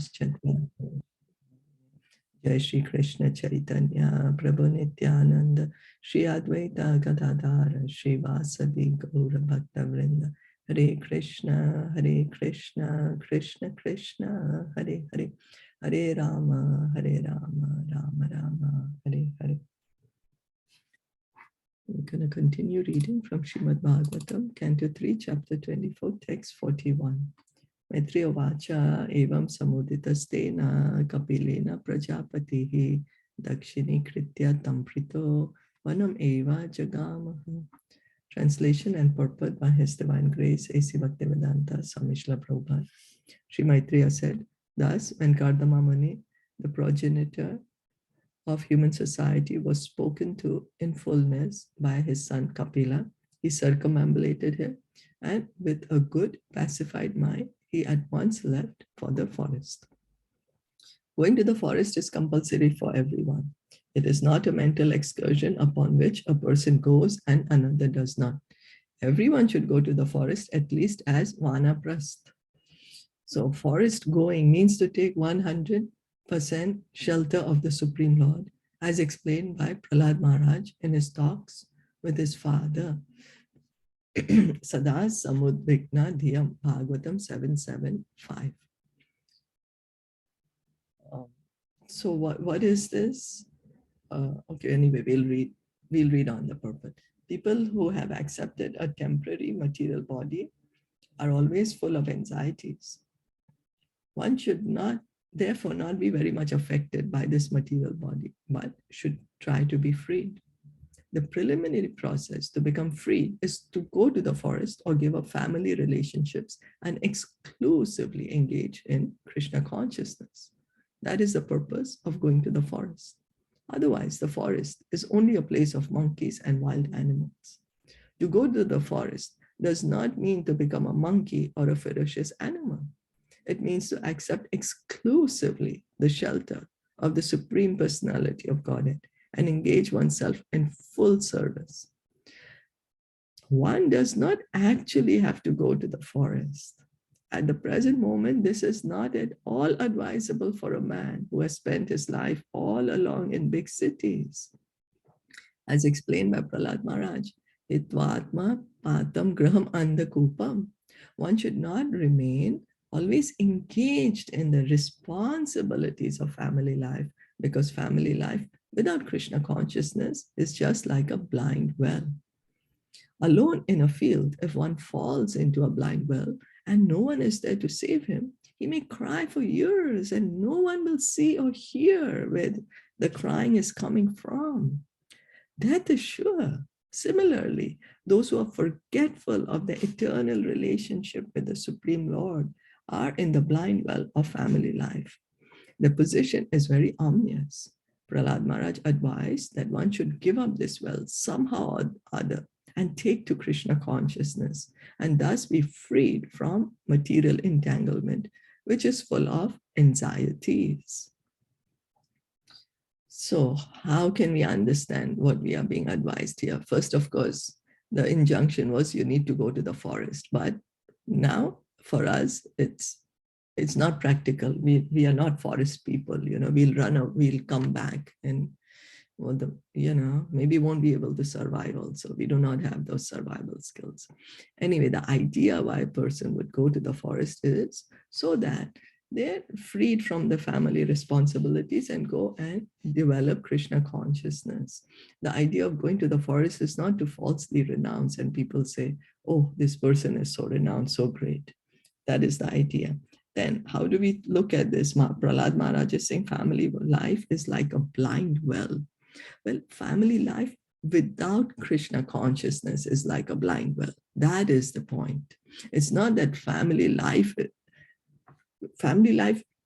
Paschatya. Jai Shri Krishna Chaitanya Prabhu Nityananda Shri Advaita Gadadhara Shri Vasadi Gaura Bhakta Vrinda. Hare Krishna Krishna Krishna Hare Hare, Hare Rama Rama Rama Hare Hare. We're going to continue reading from Srimad Bhagavatam Canto 3, Chapter 24, Text 41. Maitreya Vacha evam samuditastena kapilena prajapatihi dakshini kritya tamprito vanam eva jagamaha. Translation and purport by His Divine Grace, A.C. Bhaktivedanta Swami Srila Prabhupada. Sri Maitreya said, thus when Kardama Muni, the progenitor of human society, was spoken to in fullness by his son Kapila, he circumambulated him, and with a good pacified mind, he at once left for the forest. Going to the forest is compulsory for everyone. It is not a mental excursion upon which a person goes and another does not. Everyone should go to the forest at least as vanaprasth. So forest going means to take 100% shelter of the Supreme Lord, as explained by Prahlad Maharaj in his talks with his father. Sada Samudvikna Dhyam Bhagavatam 7.7.5. So what is this? Okay, anyway, we'll read on the purport. People who have accepted a temporary material body are always full of anxieties. One should therefore not be very much affected by this material body, but should try to be freed. The preliminary process to become free is to go to the forest or give up family relationships and exclusively engage in Krishna consciousness. That is the purpose of going to the forest. Otherwise, the forest is only a place of monkeys and wild animals. To go to the forest does not mean to become a monkey or a ferocious animal. It means to accept exclusively the shelter of the Supreme Personality of Godhead and engage oneself in full service. One does not actually have to go to the forest. At the present moment, this is not at all advisable for a man who has spent his life all along in big cities. As explained by Prahlad Maharaj, Hitvatma patam graham andakupam. One should not remain always engaged in the responsibilities of family life, because family life without Krishna consciousness is just like a blind well. Alone in a field, if one falls into a blind well and no one is there to save him, he may cry for years and no one will see or hear where the crying is coming from. Death is sure. Similarly, those who are forgetful of the eternal relationship with the Supreme Lord are in the blind well of family life. The position is very ominous. Prahlad Maharaj advised that one should give up this well somehow or other and take to Krishna consciousness and thus be freed from material entanglement, which is full of anxieties. So how can we understand what we are being advised here? First, of course, the injunction was you need to go to the forest, but now for us, it's not practical. We are not forest people, we'll come back and maybe won't be able to survive also. We do not have those survival skills. Anyway, the idea why a person would go to the forest is so that they're freed from the family responsibilities and go and develop Krishna consciousness. The idea of going to the forest is not to falsely renounce and people say, oh, this person is so renowned, so great. That is the idea. Then how do we look at this? Prahlad Maharaj is saying family life is like a blind well. Well, family life without Krishna consciousness is like a blind well. That is the point. It's not that family life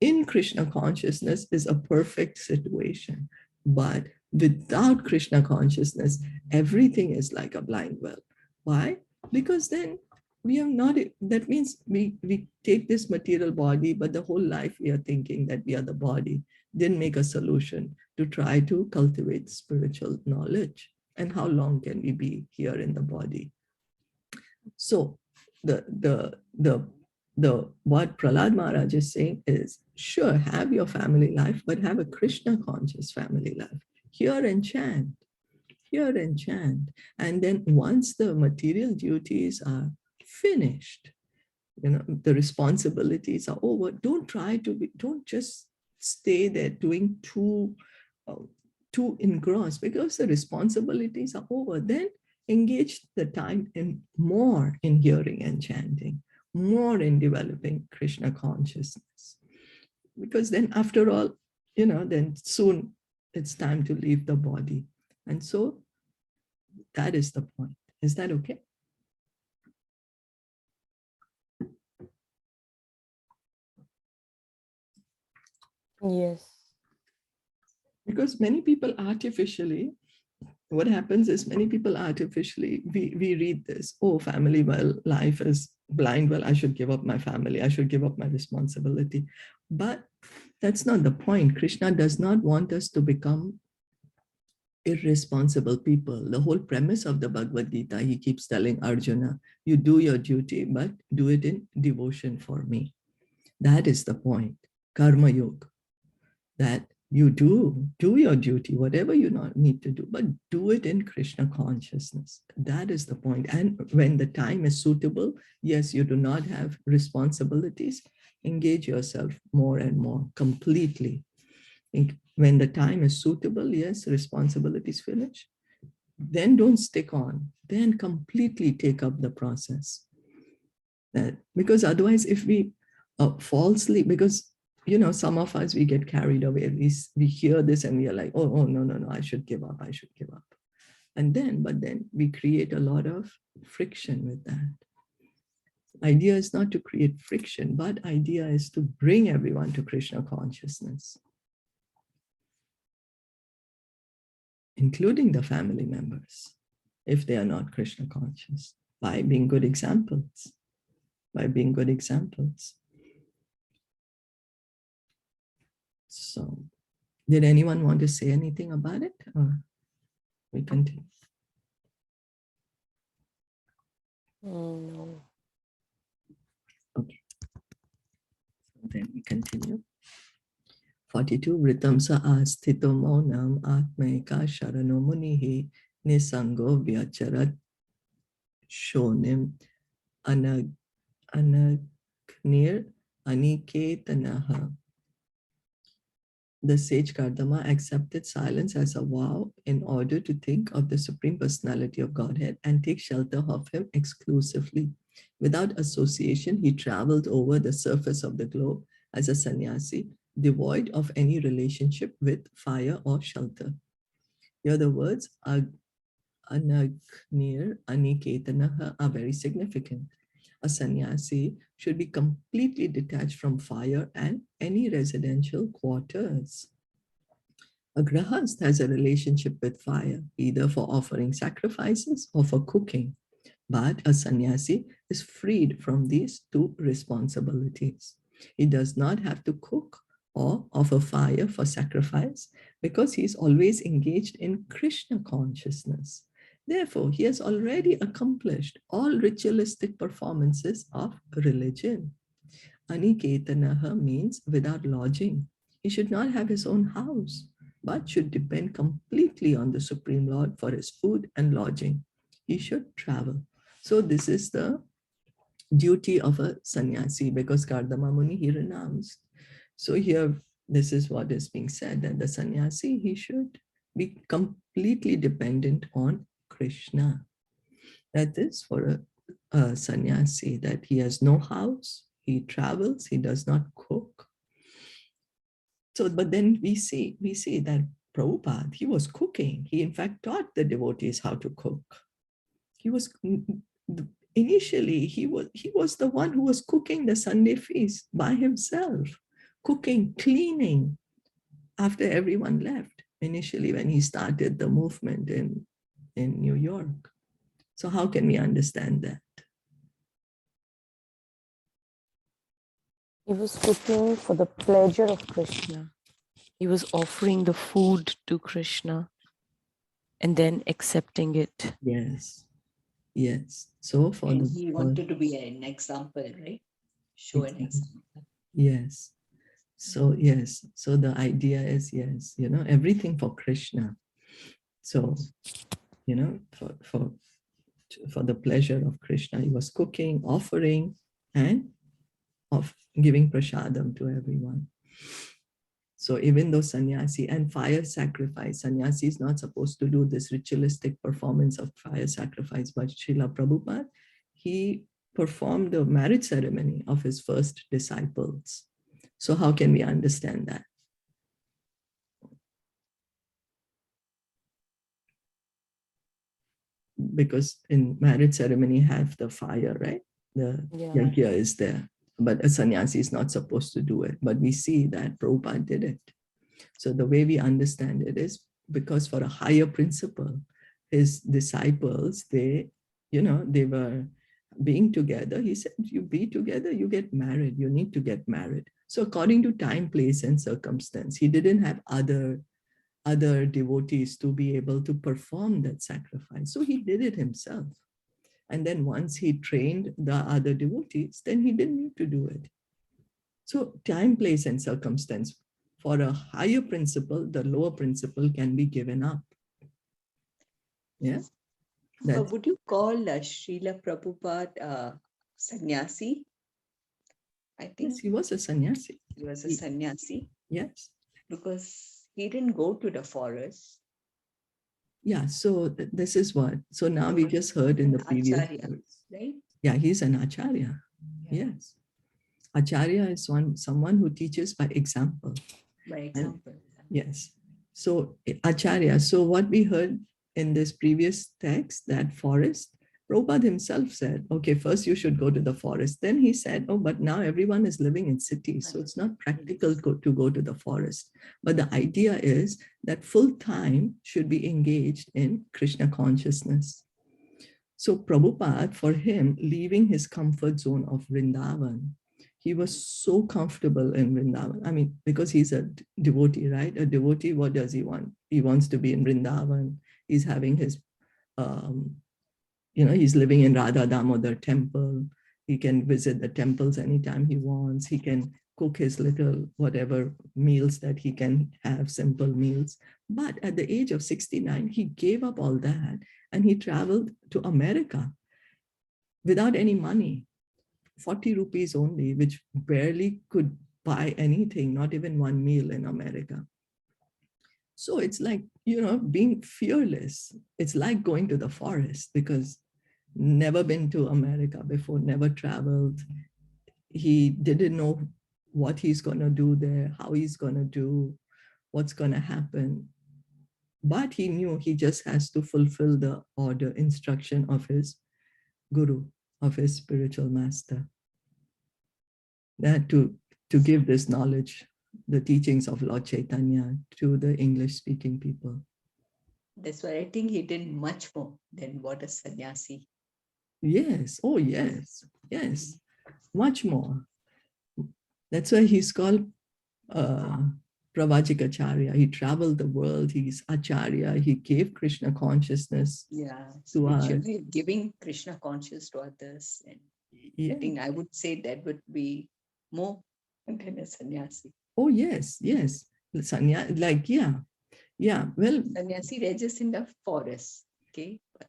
in Krishna consciousness is a perfect situation, but without Krishna consciousness, everything is like a blind well. Why? Because then we have not, that means we take this material body, but the whole life we are thinking that we are the body, didn't make a solution to try to cultivate spiritual knowledge. And how long can we be here in the body? So the what Prahlad Maharaj is saying is, sure, have your family life, but have a Krishna conscious family life. Hear and chant, hear and chant. And then once the material duties are finished, the responsibilities are over, don't just stay there doing too engrossed, because the responsibilities are over. Then engage the time in more in hearing and chanting, more in developing Krishna consciousness. Because then after all, then soon it's time to leave the body. And so that is the point. Is that okay? Yes. Because many people artificially, what happens is many people artificially, we read this, oh, family, well, life is blind, well, I should give up my family, I should give up my responsibility. But that's not the point. Krishna does not want us to become irresponsible people. The whole premise of the Bhagavad Gita, he keeps telling Arjuna, you do your duty, but do it in devotion for me. That is the point. Karma Yoga. That you do your duty, whatever you need to do, but do it in Krishna consciousness. That is the point. And when the time is suitable, yes, you do not have responsibilities, engage yourself more and more completely. When the time is suitable, yes, responsibilities finish, then don't stick on, then completely take up the process. Because otherwise, if we falsely, because some of us, we get carried away, we hear this and we are like, oh no, I should give up, but then we create a lot of friction with that. Idea is not to create friction, but idea is to bring everyone to Krishna consciousness, including the family members, if they are not Krishna conscious, by being good examples. So, did anyone want to say anything about it, or we continue? No. Okay. Then we continue. 42. Vritam sa asthito monam atmaika sharano munihi nisango vyacharat shonim anagnir aniketanaha. The sage Kardama accepted silence as a vow in order to think of the Supreme Personality of Godhead and take shelter of him exclusively. Without association, he traveled over the surface of the globe as a sannyasi, devoid of any relationship with fire or shelter. Here the words anagnir, aniketanaha are very significant. A sannyasi should be completely detached from fire and any residential quarters. A grahast has a relationship with fire, either for offering sacrifices or for cooking. But a sannyasi is freed from these two responsibilities. He does not have to cook or offer fire for sacrifice because he is always engaged in Krishna consciousness. Therefore, he has already accomplished all ritualistic performances of religion. Aniketanaha means without lodging. He should not have his own house, but should depend completely on the Supreme Lord for his food and lodging. He should travel. So this is the duty of a sannyasi, because Kardama Muni, he renounced. So here, this is what is being said, that the sannyasi, he should be completely dependent on Krishna. That is for a sannyasi, that he has no house, he travels, he does not cook. So, but then we see that Prabhupada, he was cooking. He in fact taught the devotees how to cook. He was initially, he was the one who was cooking the Sunday feast by himself, cooking, cleaning after everyone left, initially when he started the movement in New York. So how can we understand that? He was cooking for the pleasure of Krishna. He was offering the food to Krishna and then accepting it. Yes. So for and he wanted to be an example, right? show an example. Yes. So yes, so the idea is, yes, you know, everything for Krishna. So, you know, for the pleasure of Krishna, he was cooking, offering, and of giving prasadam to everyone. So even though sannyasi and fire sacrifice, sannyasi is not supposed to do this ritualistic performance of fire sacrifice, but Srila Prabhupada, he performed the marriage ceremony of his first disciples. So how can we understand that? Because in marriage ceremony have the fire, right? The yajna is there, but a sannyasi is not supposed to do it. But we see that Prabhupada did it. So the way we understand it is because for a higher principle, his disciples, they, you know, they were being together. He said, you be together, you get married, you need to get married. So according to time, place, and circumstance, he didn't have other devotees to be able to perform that sacrifice. So he did it himself. And then once he trained the other devotees, then he didn't need to do it. So time, place, and circumstance. For a higher principle, the lower principle can be given up. Yeah. But would you call Srila Prabhupada sannyasi? I think yes, he was a sannyasi. He was a sannyasi. Yes. Because he didn't go to the forest. Yeah, so this is what. So now we just heard in the previous words. Right? Yeah, he's an acharya. Yeah. Yes. Acharya is someone who teaches by example. By example. And, yes. So acharya. So what we heard in this previous text, that forest, Prabhupada himself said, okay, first you should go to the forest. Then he said, oh, but now everyone is living in cities, so it's not practical to go to the forest. But the idea is that full time should be engaged in Krishna consciousness. So Prabhupada, for him, leaving his comfort zone of Vrindavan, he was so comfortable in Vrindavan. I mean, because he's a devotee, right? A devotee, what does he want? He wants to be in Vrindavan. He's having his, he's living in Radha Damodar temple. He can visit the temples anytime he wants. He can cook his little whatever meals that he can have, simple meals. But at the age of 69, he gave up all that and he traveled to America without any money, 40 rupees only, which barely could buy anything, not even one meal in America. So it's like, being fearless. It's like going to the forest because never been to America before, never traveled. He didn't know what he's going to do there, how he's going to do, what's going to happen. But he knew he just has to fulfill the order, instruction of his guru, of his spiritual master. That to give this knowledge, the teachings of Lord Caitanya to the English-speaking people. That's why I think he did much more than what a sannyasi. Yes. Oh, yes. Yes. Much more. That's why he's called Pravajikacharya. He traveled the world. He's Acharya. He gave Krishna consciousness. Yeah. To us. Giving Krishna consciousness to others. And I think I would say that would be more than a sannyasi. Oh, yes. Yes. Sannyasi, yeah. Well, sannyasi, they're just in the forest. Okay. But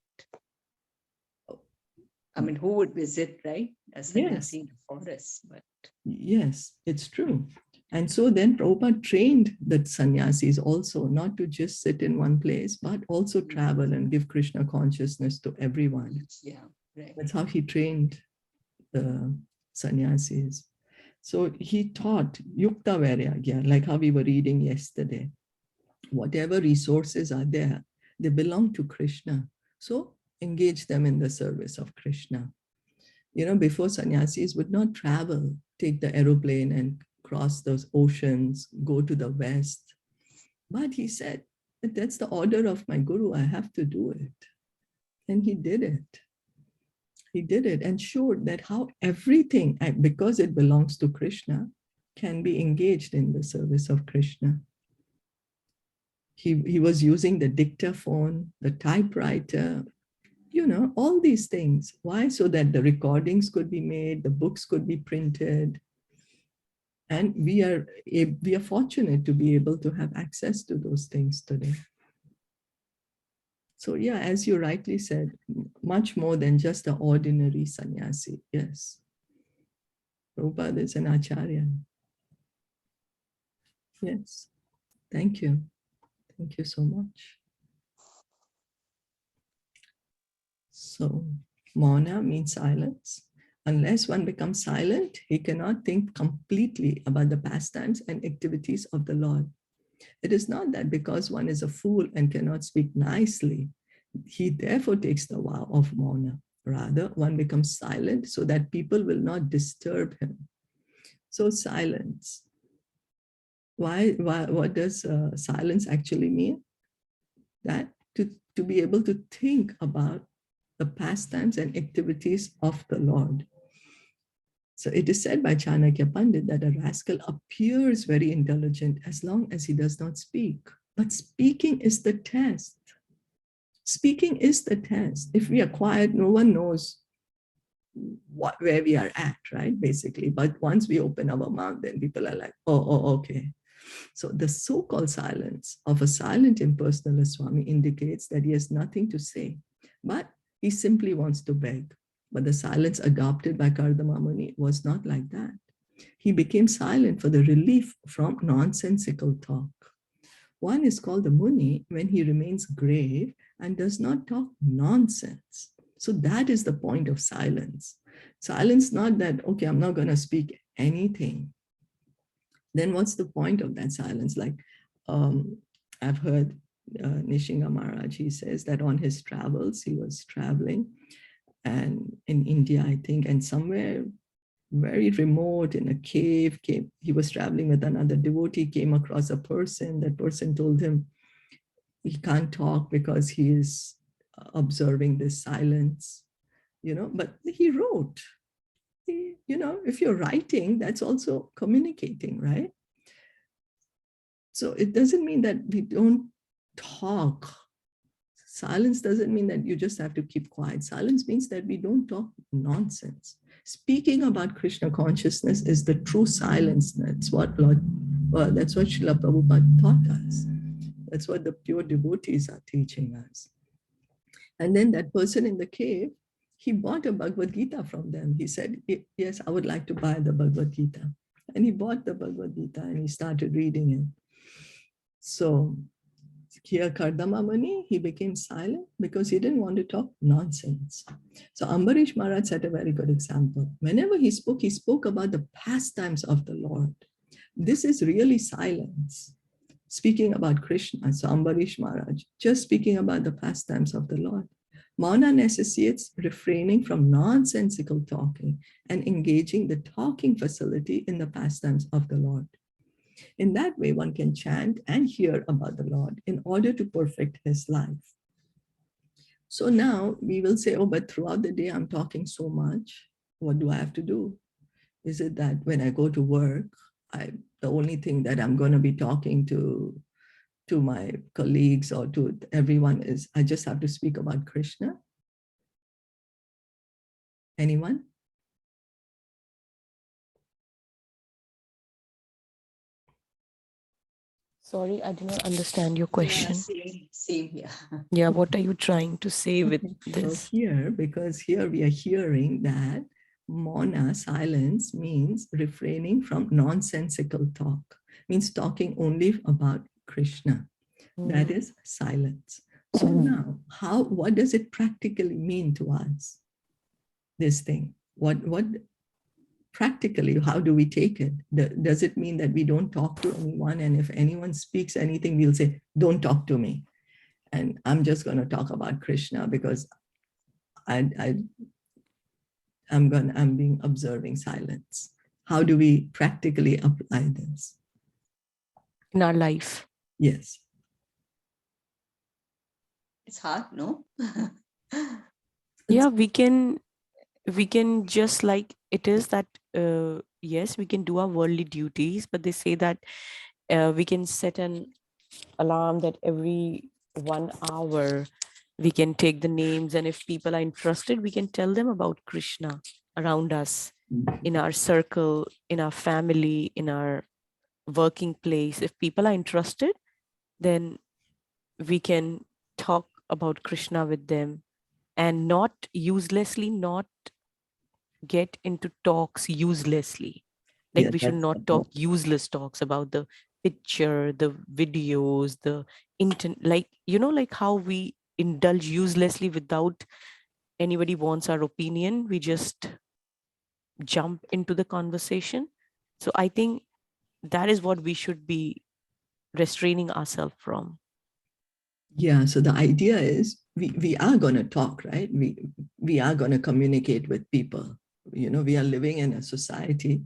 I mean, who would visit, right? A sannyasi in the forest. But yes, it's true. And so then Prabhupada trained the sannyasis also not to just sit in one place, but also travel and give Krishna consciousness to everyone. Yeah, right. That's how he trained the sannyasis. So he taught Yukta Vairagya, like how we were reading yesterday. Whatever resources are there, they belong to Krishna. So engage them in the service of Krishna. Before sannyasis would not travel, take the aeroplane and cross those oceans, go to the West. But he said, that's the order of my guru, I have to do it. And he did it. He did it and showed that how everything, because it belongs to Krishna, can be engaged in the service of Krishna. He was using the dictaphone, the typewriter, you know, all these things. Why? So that the recordings could be made, the books could be printed. And we are fortunate to be able to have access to those things today. So yeah, as you rightly said, much more than just an ordinary sannyasi. Yes. Prabhupada is an acharya. Yes. Thank you. Thank you so much. So mauna means silence. Unless one becomes silent, he cannot think completely about the pastimes and activities of the Lord. It is not that because one is a fool and cannot speak nicely, he therefore takes the vow of mauna. Rather, one becomes silent so that people will not disturb him. So silence. What does silence actually mean? That to be able to think about the pastimes and activities of the Lord. So it is said by Chanakya Pandit that a rascal appears very intelligent as long as he does not speak. But speaking is the test. Speaking is the test. If we are quiet, no one knows where we are at, right? Basically. But once we open our mouth, then people are like, oh, okay. So the so-called silence of a silent impersonalist Swami indicates that he has nothing to say, but he simply wants to beg. But the silence adopted by Kardama Muni was not like that. He became silent for the relief from nonsensical talk. One is called the Muni when he remains grave and does not talk nonsense. So that is the point of silence. Silence, not that, okay, I'm not going to speak anything. Then what's the point of that silence? Like I've heard Nishinga Maharaj, he says that on his travels, he was traveling and in India, I think, and somewhere very remote in a cave, he was traveling with another devotee, came across a person. That person told him he can't talk because he is observing this silence, you know, but he wrote. You know, if you're writing, that's also communicating, right? So it doesn't mean that we don't talk. Silence doesn't mean that you just have to keep quiet. Silence means that we don't talk nonsense. Speaking about Krishna consciousness is the true silence. That's what Srila Prabhupada taught us. That's what the pure devotees are teaching us. And then that person in the cave, he bought a Bhagavad Gita from them. He said, yes, I would like to buy the Bhagavad Gita. And he bought the Bhagavad Gita and he started reading it. So here Kardama Muni, he became silent because he didn't want to talk nonsense. So Ambarish Maharaj set a very good example. Whenever he spoke about the pastimes of the Lord. This is really silence. Speaking about Krishna, so Ambarish Maharaj, just speaking about the pastimes of the Lord. Mauna necessitates refraining from nonsensical talking and engaging the talking facility in the pastimes of the Lord. In that way, one can chant and hear about the Lord in order to perfect his life. So now we will say, oh, but throughout the day, I'm talking so much. What do I have to do? Is it that when I go to work, the only thing that I'm going to be talking to my colleagues or to everyone is I just have to speak about Krishna? Anyone? Sorry, I did not understand your question. Same, yeah. Yeah, what are you trying to say with this? So here, because here we are hearing that mauna, silence, means refraining from nonsensical talk, means talking only about Krishna. That is silence. So now, what does it practically mean to us? This thing, what practically, how do we take it? Does it mean that we don't talk to anyone? And if anyone speaks anything, we'll say, don't talk to me. And I'm just going to talk about Krishna because I'm being observing silence. How do we practically apply this? In our life. Yes. It's hard, no? Yeah, we can just like it is that, yes, we can do our worldly duties, but they say that we can set an alarm that every 1 hour We can take the names, and if people are interested, we can tell them about Krishna around us, in our circle, in our family, in our working place. If people are interested, then we can talk about Krishna with them, and not uselessly, not get into talks uselessly. Like Yeah, we should that's the not talk point. useless talks about the picture, the videos, the internet, like, like how we indulge uselessly without anybody wants our opinion. We just jump into the conversation. So I think that is what we should be restraining ourselves from. Yeah, so the idea is we are going to talk, right? We are going to communicate with people. We are living in a society.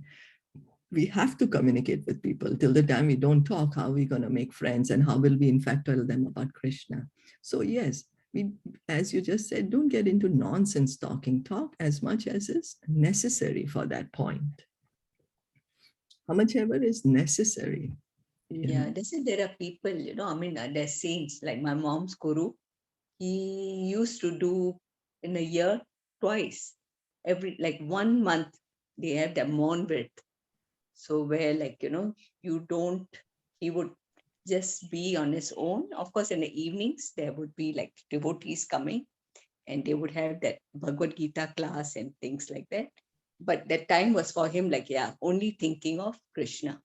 We have to communicate with people. Till the time we don't talk, how are we going to make friends, and how will we in fact tell them about Krishna? So yes, we, as you just said, don't get into nonsense talking. Talk as much as is necessary for that point. How much ever is necessary. Yeah, there are people, I mean, there's saints like my mom's guru. He used to do in a year twice, every like 1 month, they have the morn with. So where you don't, he would just be on his own. Of course, in the evenings, there would be like devotees coming, and they would have that Bhagavad Gita class and things like that. But that time was for him, only thinking of Krishna.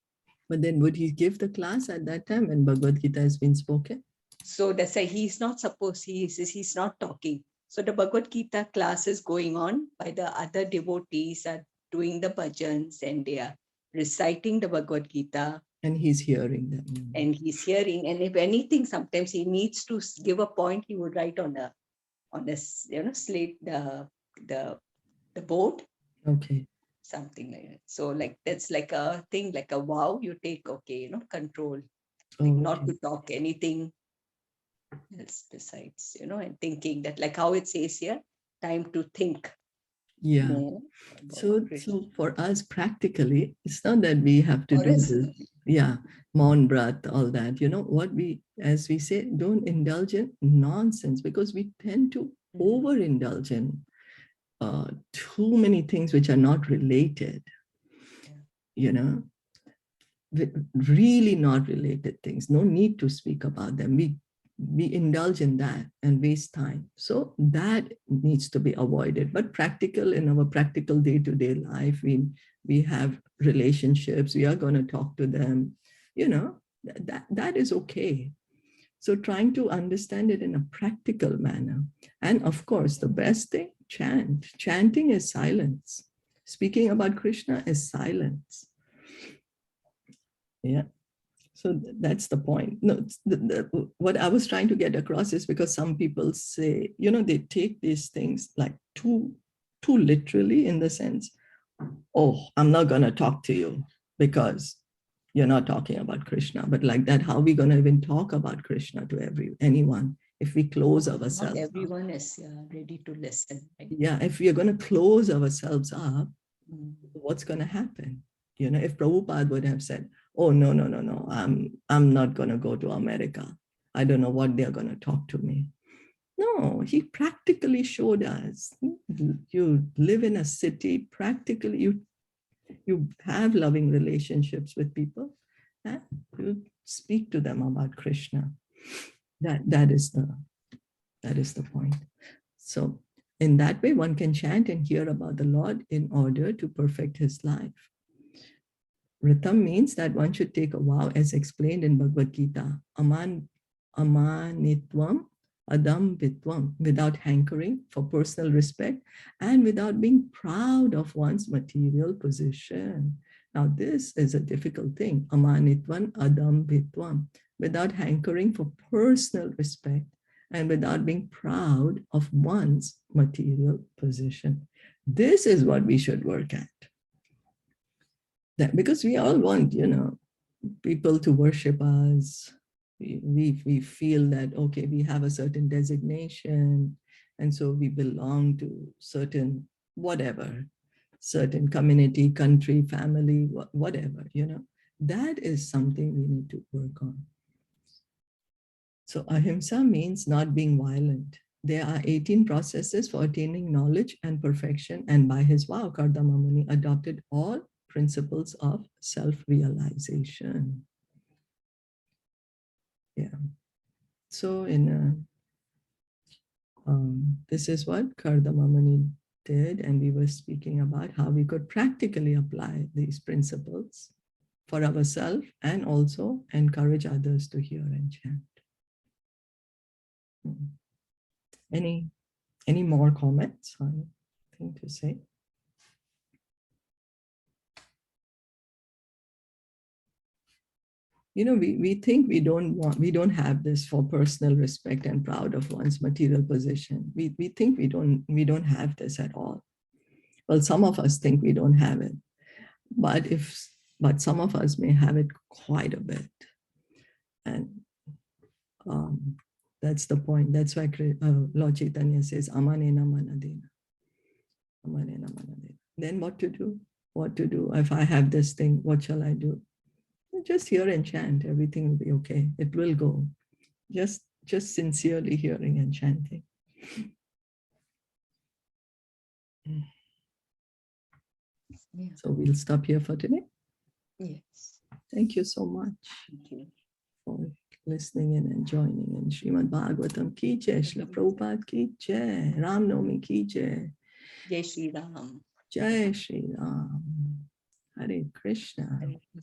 But then would he give the class at that time when Bhagavad Gita has been spoken? So that's why he's not supposed, he's not talking. So the Bhagavad Gita class is going on, by the other devotees are doing the bhajans, and they are reciting the Bhagavad Gita. And he's hearing them. And he's hearing, and if anything, sometimes he needs to give a point, he would write on a slate, the board. Okay. Something like that. So that's like a thing, like a vow you take, okay, control, Oh, not okay. to talk anything else besides, and thinking that, like how it says here, time to think Yeah. more. So for us practically, it's not that we have to do this. Yeah, Maun Brat, all that. What as we say, don't indulge in nonsense, because we tend to overindulge in too many things which are not related. Really not related things. No need to speak about them. We indulge in that and waste time. So that needs to be avoided. But practical, in our practical day-to-day life, we have relationships. We are going to talk to them. That is okay. So trying to understand it in a practical manner. And of course, the best thing, chant. Chanting is silence. Speaking about Krishna is silence. Yeah. So that's the point. No, what I was trying to get across is, because some people say, they take these things like too literally, in the sense, oh, I'm not going to talk to you because you're not talking about Krishna. But like that, how are we going to even talk about Krishna to anyone if we close ourselves? Not everyone is ready to listen. Right? Yeah, if we are going to close ourselves up, what's going to happen? If Prabhupada would have said, oh, no, I'm not going to go to America. I don't know what they're going to talk to me. No, he practically showed us. You live in a city, practically you have loving relationships with people, and you speak to them about Krishna. That is the point. So in that way, one can chant and hear about the Lord in order to perfect his life. Ritam means that one should take a vow, as explained in Bhagavad Gita, amanitvam adam vitvam, without hankering for personal respect and without being proud of one's material position. Now, this is a difficult thing. Amanitvam adam vitvam, without hankering for personal respect and without being proud of one's material position. This is what we should work at. That, because we all want, people to worship us. We feel that, okay, we have a certain designation, and so we belong to certain whatever, certain community, country, family, whatever, that is something we need to work on. So ahimsa means not being violent, there are 18 processes for attaining knowledge and perfection, and by his vow, Kardama Muni adopted all principles of self-realization. Yeah. So this is what Kardama Muni did, and we were speaking about how we could practically apply these principles for ourselves and also encourage others to hear and chant. Any more comments or anything to say? You know, we think we don't have this for personal respect and proud of one's material position. We think we don't have this at all. Well, some of us think we don't have it, but some of us may have it quite a bit. And that's the point. That's why Lord Caitanya says, Amanena Manadena. Amanena Manadena. Then what to do? What to do? If I have this thing, what shall I do? Just hear and chant. Everything will be okay. It will go. Just sincerely hearing and chanting. Yeah. So we'll stop here for today. Yes. Thank you so much. Thank you. For listening in and joining in. Srimad Bhagavatam ki jai, Srila Prabhupada ki jai, Ram Navami ki jai. Jai Shri Ram. Jai Shri Ram. Hare Krishna. Hare Krishna.